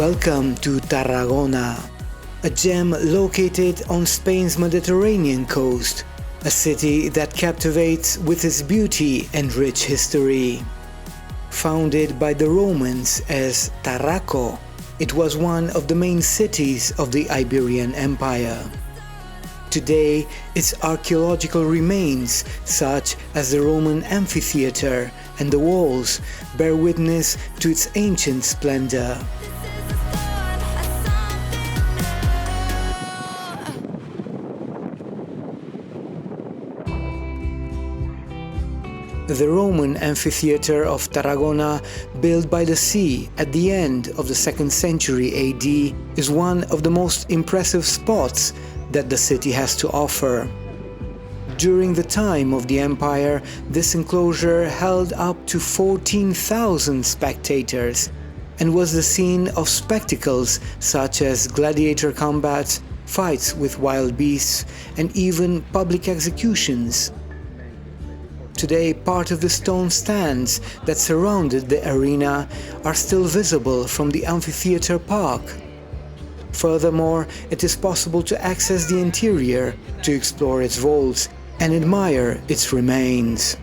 Welcome to Tarragona, a gem located on Spain's Mediterranean coast, a city that captivates with its beauty and rich history. Founded by the Romans as Tarraco, it was one of the main cities of the Iberian Empire. Today, its archaeological remains, such as the Roman Amphitheatre and the walls, bear witness to its ancient splendor. The Roman Amphitheatre of Tarragona, built by the sea at the end of the 2nd century AD, is one of the most impressive spots that the city has to offer. During the time of the Empire, this enclosure held up to 14,000 spectators and was the scene of spectacles such as gladiator combats, fights with wild beasts, and even public executions. Today, part of the stone stands that surrounded the arena are still visible from the amphitheatre park. Furthermore, it is possible to access the interior, to explore its vaults, and admire its remains.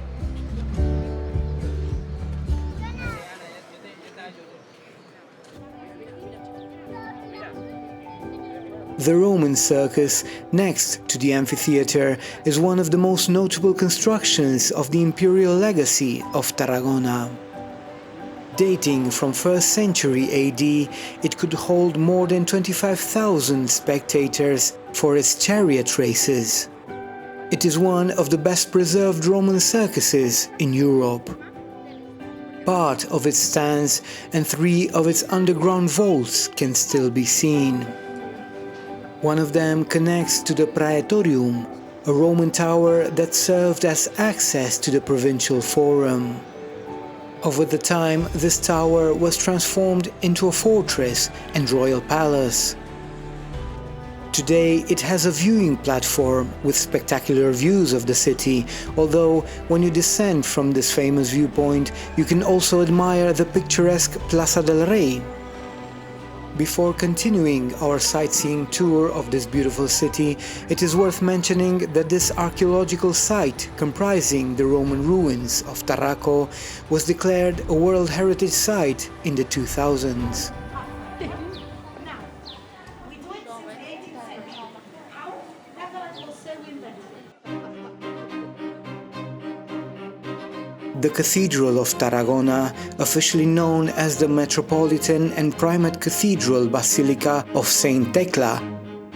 The Roman Circus, next to the amphitheatre, is one of the most notable constructions of the imperial legacy of Tarragona. Dating from 1st century AD, it could hold more than 25,000 spectators for its chariot races. It is one of the best preserved Roman circuses in Europe. Part of its stands and 3 of its underground vaults can still be seen. One of them connects to the Praetorium, a Roman tower that served as access to the provincial forum. Over the time, this tower was transformed into a fortress and royal palace. Today, it has a viewing platform with spectacular views of the city, although when you descend from this famous viewpoint, you can also admire the picturesque Plaza del Rey. Before continuing our sightseeing tour of this beautiful city, it is worth mentioning that this archaeological site, comprising the Roman ruins of Tarraco, was declared a World Heritage Site in the 2000s. The Cathedral of Tarragona, officially known as the Metropolitan and Primate Cathedral Basilica of Saint Tecla,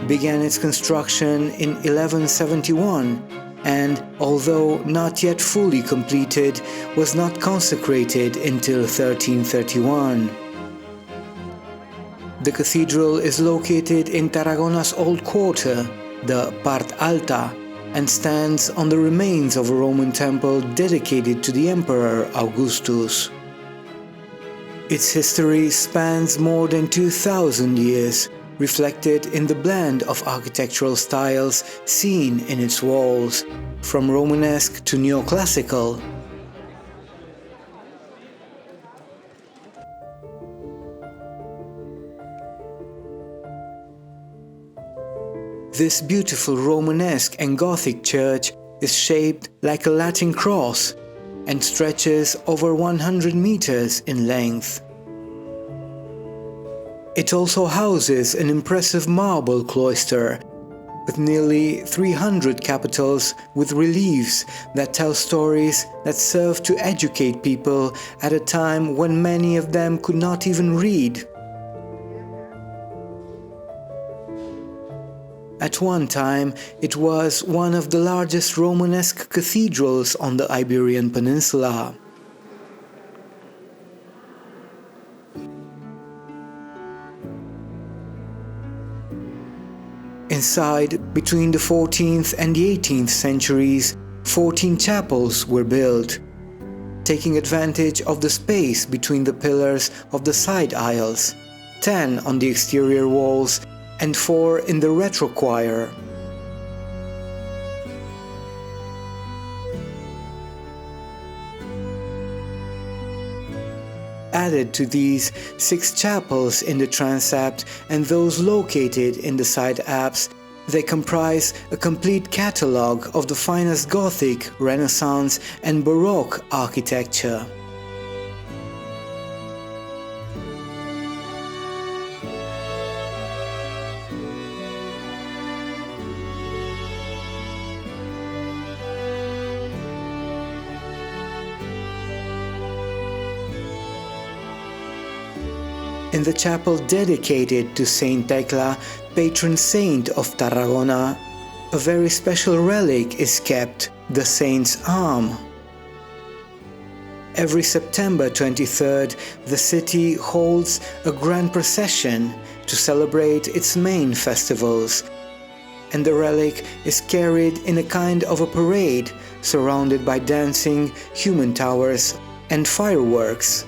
began its construction in 1171 and, although not yet fully completed, was not consecrated until 1331. The cathedral is located in Tarragona's old quarter, the Part Alta, and stands on the remains of a Roman temple dedicated to the Emperor Augustus. Its history spans more than 2,000 years, reflected in the blend of architectural styles seen in its walls, from Romanesque to neoclassical. This beautiful Romanesque and Gothic church is shaped like a Latin cross and stretches over 100 meters in length. It also houses an impressive marble cloister with nearly 300 capitals with reliefs that tell stories that serve to educate people at a time when many of them could not even read. At one time, it was one of the largest Romanesque cathedrals on the Iberian Peninsula. Inside, between the 14th and the 18th centuries, 14 chapels were built, taking advantage of the space between the pillars of the side aisles, 10 on the exterior walls and 4 in the retrochoir. Added to these 6 chapels in the transept and those located in the side apse, they comprise a complete catalogue of the finest Gothic, Renaissance and Baroque architecture. In the chapel dedicated to Saint Tecla, patron saint of Tarragona, a very special relic is kept, the saint's arm. Every September 23rd, the city holds a grand procession to celebrate its main festivals, and the relic is carried in a kind of a parade surrounded by dancing human towers and fireworks.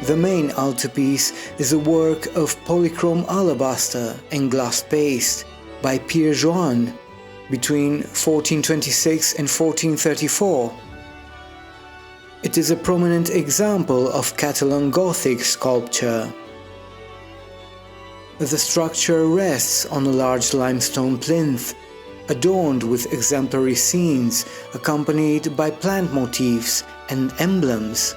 The main altarpiece is a work of polychrome alabaster and glass paste by Pierre Joanne between 1426 and 1434. It is a prominent example of Catalan Gothic sculpture. The structure rests on a large limestone plinth, adorned with exemplary scenes accompanied by plant motifs and emblems.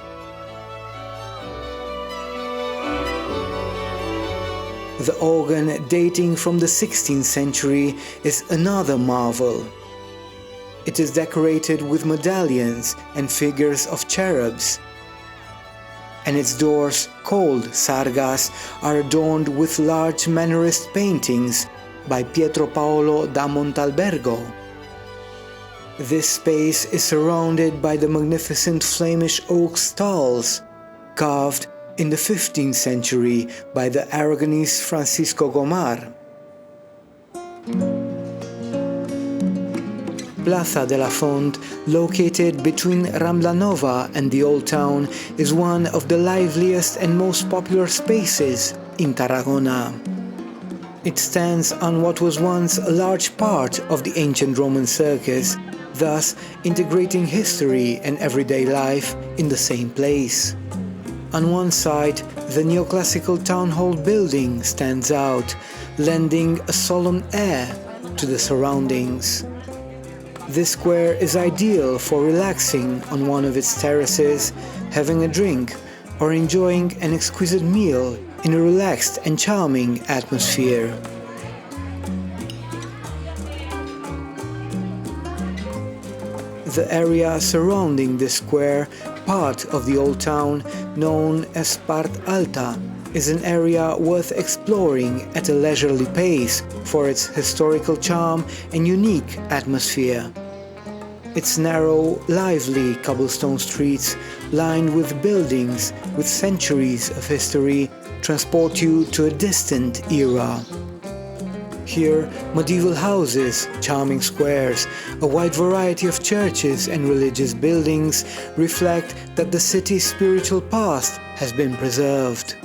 The organ, dating from the 16th century, is another marvel. It is decorated with medallions and figures of cherubs, and its doors, called sargas, are adorned with large Mannerist paintings by Pietro Paolo da Montalbergo. This space is surrounded by the magnificent Flemish oak stalls, carved in the 15th century by the Aragonese Francisco Gomar. Plaza de la Font, located between Rambla Nova and the Old Town, is one of the liveliest and most popular spaces in Tarragona. It stands on what was once a large part of the ancient Roman circus, thus integrating history and everyday life in the same place. On one side, the neoclassical town hall building stands out, lending a solemn air to the surroundings. This square is ideal for relaxing on one of its terraces, having a drink, or enjoying an exquisite meal in a relaxed and charming atmosphere. The area surrounding this square, part of the Old Town, known as Part Alta, is an area worth exploring at a leisurely pace for its historical charm and unique atmosphere. Its narrow, lively cobblestone streets, lined with buildings with centuries of history, transport you to a distant era. Here, medieval houses, charming squares, a wide variety of churches and religious buildings reflect that the city's spiritual past has been preserved.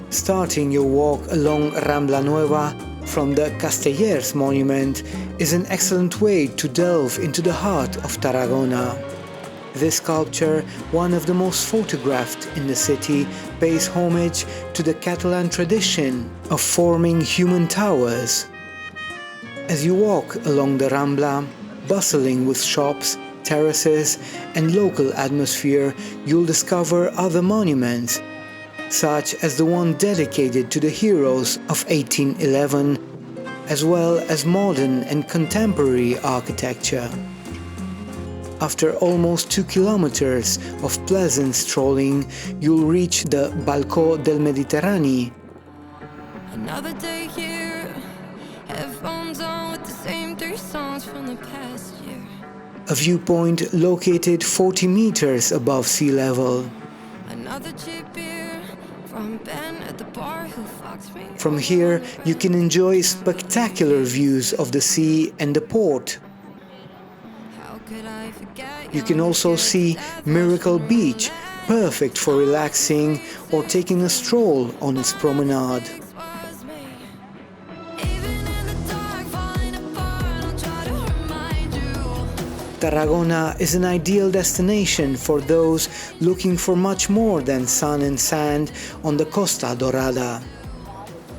Starting your walk along Rambla Nueva from the Castellers monument is an excellent way to delve into the heart of Tarragona. This sculpture, one of the most photographed in the city, pays homage to the Catalan tradition of forming human towers. As you walk along the Rambla, bustling with shops, terraces, and local atmosphere, you'll discover other monuments, such as the one dedicated to the heroes of 1811, as well as modern and contemporary architecture. After almost 2 kilometers of pleasant strolling, you'll reach the Balcó del Mediterráneo. Another day here, headphones on with the same 3 songs from the past year. A viewpoint located 40 meters above sea level. Another cheap beer from Ben at the bar who fucks me. From here, you can enjoy spectacular views of the sea and the port. You can also see Miracle Beach, perfect for relaxing or taking a stroll on its promenade. Tarragona is an ideal destination for those looking for much more than sun and sand on the Costa Dorada.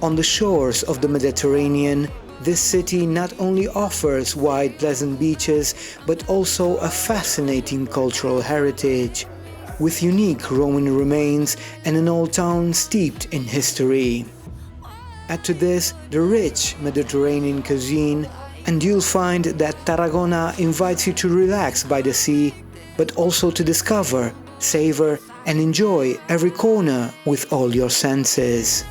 On the shores of the Mediterranean, this city not only offers wide, pleasant beaches, but also a fascinating cultural heritage, with unique Roman remains and an old town steeped in history. Add to this the rich Mediterranean cuisine, and you'll find that Tarragona invites you to relax by the sea, but also to discover, savor, and enjoy every corner with all your senses.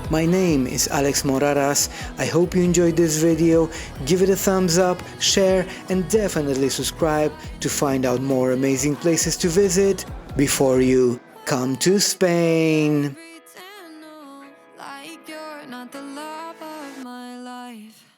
My name is Alex Moraras. I hope you enjoyed this video. Give it a thumbs up, share, and definitely subscribe to find out more amazing places to visit before you come to Spain. Like you're not the love of my life.